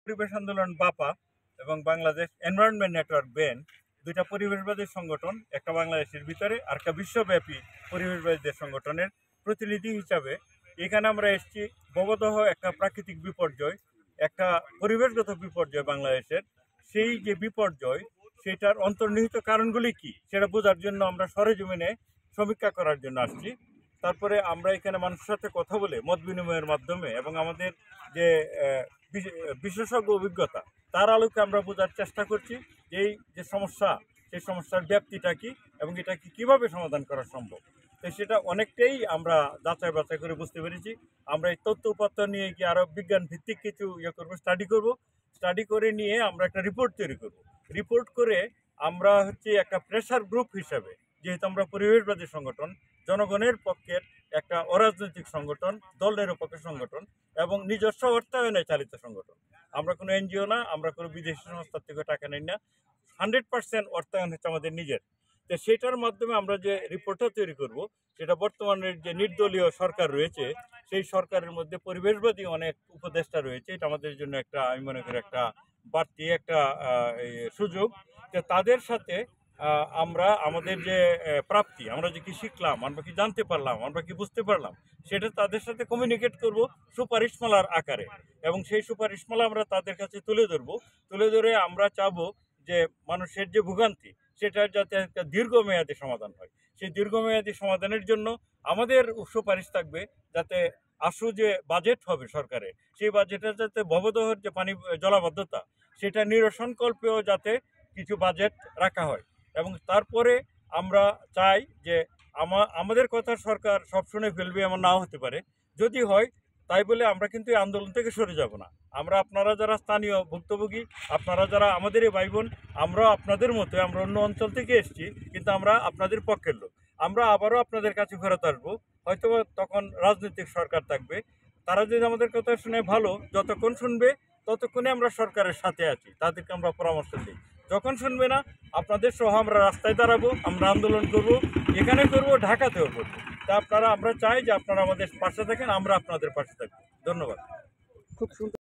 পরিবেশ আন্দোলন বাপা এবং বাংলাদেশ এনভায়রনমেন্ট নেটওয়ার্ক বেন দুইটা পরিবেশবাদী সংগঠন, একটা বাংলাদেশের ভিতরে আর একটা বিশ্বব্যাপী পরিবেশবাদীদের সংগঠনের প্রতিনিধি হিসাবে এখানে আমরা এসেছি। ভবদহ একটা প্রাকৃতিক বিপর্যয়, একটা পরিবেশগত বিপর্যয় বাংলাদেশের, সেই যে বিপর্যয় সেটার অন্তর্নিহিত কারণগুলি কি সেটা বোঝার জন্য আমরা সরেজমিনে সমীক্ষা করার জন্য আসছি। তারপরে আমরা এখানে মানুষের সাথে কথা বলে মত বিনিময়ের মাধ্যমে এবং আমাদের যে বিশেষজ্ঞ অভিজ্ঞতা তার আলোকে আমরা বোঝার চেষ্টা করছি যে এই যে সমস্যা, সেই সমস্যার ব্যাপ্তিটা কি এবং এটাকে কিভাবে সমাধান করা সম্ভব। তো সেটা অনেকটাই আমরা যাচাই বাছাই করে বুঝতে পেরেছি। আমরা এই তথ্য উপাত্ত নিয়ে গিয়ে আরও বিজ্ঞান ভিত্তিক কিছু করবো, স্টাডি করে নিয়ে আমরা একটা রিপোর্ট তৈরি করব। রিপোর্ট করে আমরা একটা প্রেসার গ্রুপ হিসাবে, যেহেতু আমরা পরিবেশবাদী সংগঠন, জনগণের পক্ষের একটা অরাজনৈতিক সংগঠন, দল নিরপেক্ষ সংগঠন এবং নিজস্ব অর্থায়নে চালিত সংগঠন। আমরা কোনো এনজিও না, আমরা কোনো বিদেশি সংস্থার থেকে টাকা নেই না, 100% অর্থায়ন হচ্ছে আমাদের নিজের। তো সেটার মাধ্যমে আমরা যে রিপোর্টটা তৈরি করব, সেটা বর্তমানের যে নির্দলীয় সরকার রয়েছে সেই সরকারের মধ্যে পরিবেশবাদী অনেক উপদেষ্টা রয়েছে। এটা আমাদের জন্য একটা, আমি মনে করি একটা বাড়তি একটা সুযোগ। যে তাদের সাথে আমরা আমাদের যে প্রাপ্তি, আমরা যে কি শিখলাম, আমরা কি জানতে পারলাম, আমরা কি বুঝতে পারলাম, সেটা তাদের সাথে কমিউনিকেট করব সুপারিশমালার আকারে। এবং সেই সুপারিশমালা আমরা তাদের কাছে তুলে ধরে আমরা চাবো যে মানুষের যে ভোগান্তি সেটা যাতে একটা দীর্ঘমেয়াদী সমাধান হয়। সেই দীর্ঘমেয়াদী সমাধানের জন্য আমাদের সুপারিশ থাকবে যাতে আশু যে বাজেট হবে সরকারের, সেই বাজেটের যাতে ভবদহের যে পানি জলাবদ্ধতা সেটা নিরসনকল্পেও যাতে কিছু বাজেট রাখা হয়। এবং তারপরে আমরা চাই যে আমাদের কথা সরকার সব শুনে ফেলবে এমন নাও হতে পারে। যদি হয় তাই বলে আমরা কিন্তু এই আন্দোলন থেকে সরে যাব না। আমরা, আপনারা যারা স্থানীয় ভুক্তভোগী, আপনারা যারা আমাদের এই ভাই বোন, আমরাও আপনাদের মতো, আমরা অন্য অঞ্চল থেকে এসেছি কিন্তু আমরা আপনাদের পক্ষের লোক। আমরা আবারও আপনাদের কাছে ফেরত আসবো, হয়তো তখন রাজনৈতিক সরকার থাকবে। তারা যদি আমাদের কথা শুনে ভালো, যতক্ষণ শুনবে ততক্ষণে আমরা সরকারের সাথে আছি, তাদেরকে আমরা পরামর্শ দিই। যখন শুনবে না, আপনাদের সহ আমরা রাস্তায় দাঁড়াবো, আমরা আন্দোলন করব, এখানে করব, ঢাকাতেও করবো। তা আপনারা, আমরা চাই যে আপনারা আমাদের পাশে থাকেন, আমরা আপনাদের পাশে থাকবো। ধন্যবাদ। খুব সুন্দর।